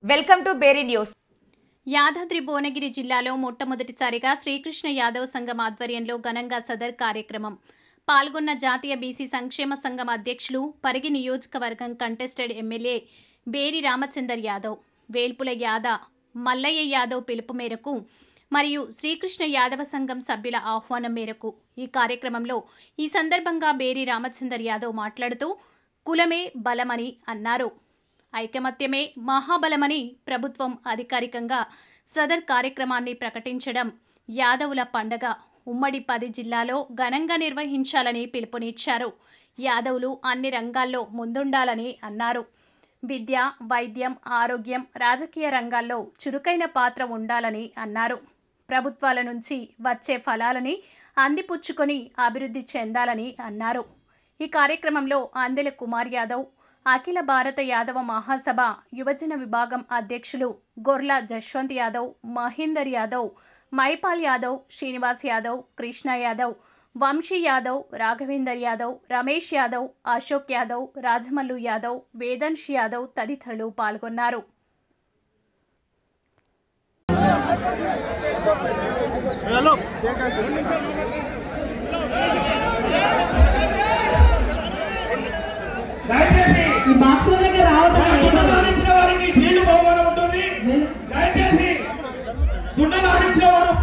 Welcome to బేరీ news. Yadadri Bhuvanagiri జిల్లాలో మొట్టమొదటిసారిగా శ్రీకృష్ణ యాదవ్ సంఘం ఆధ్వర్యంలో ఘనంగా సదర్ కార్యక్రమం పాల్గొన్న జాతీయ బీసీ సంక్షేమ సంఘం అధ్యక్షులు పరిగి నియోజకవర్గం కంటెస్టెడ్ ఎమ్మెల్యే బేరి రామచందర్ యాదవ్, వేల్పుల యాదవ్, మల్లయ్య యాదవ్ పిలుపు మేరకు మరియు శ్రీకృష్ణ యాదవ సంఘం సభ్యుల ఆహ్వానం మేరకు ఈ కార్యక్రమంలో ఈ సందర్భంగా బేరి రామచందర్ యాదవ్ మాట్లాడుతూ కులమే బలమని అన్నారు. ఐకమత్యమే మహాబలమని ప్రభుత్వం అధికారికంగా సదర్ కార్యక్రమాన్ని ప్రకటించడం యాదవుల పండగ ఉమ్మడి 10 జిల్లాలో ఘనంగా నిర్వహించాలని పిలుపునిచ్చారు. యాదవులు అన్ని రంగాల్లో ముందుండాలని అన్నారు. విద్య, వైద్యం, ఆరోగ్యం, రాజకీయ రంగాల్లో చురుకైన పాత్ర ఉండాలని అన్నారు. ప్రభుత్వాల నుంచి వచ్చే ఫలాలని అందిపుచ్చుకొని అభివృద్ధి చెందాలని అన్నారు. ఈ కార్యక్రమంలో అందెల కుమార్ యాదవ్, అఖిల భారత యాదవ మహాసభ యువజన విభాగం అధ్యక్షులు గొర్ల జశ్వంత్ యాదవ్, మహేందర్ యాదవ్, మైపాల్ యాదవ్, శ్రీనివాస్ యాదవ్, కృష్ణ యాదవ్, వంశీ యాదవ్, రాఘవేందర్ యాదవ్, రమేష్ యాదవ్, అశోక్ యాదవ్, రాజమల్లు యాదవ్, వేదన్ష్ యాదవ్ తదితరులు పాల్గొన్నారు. ఈ బాక్స్ దగ్గర రావడం వారికి శ్రీలు బహుమానం ఉంటుంది. దయచేసి గుండెలు ఆడించిన వారు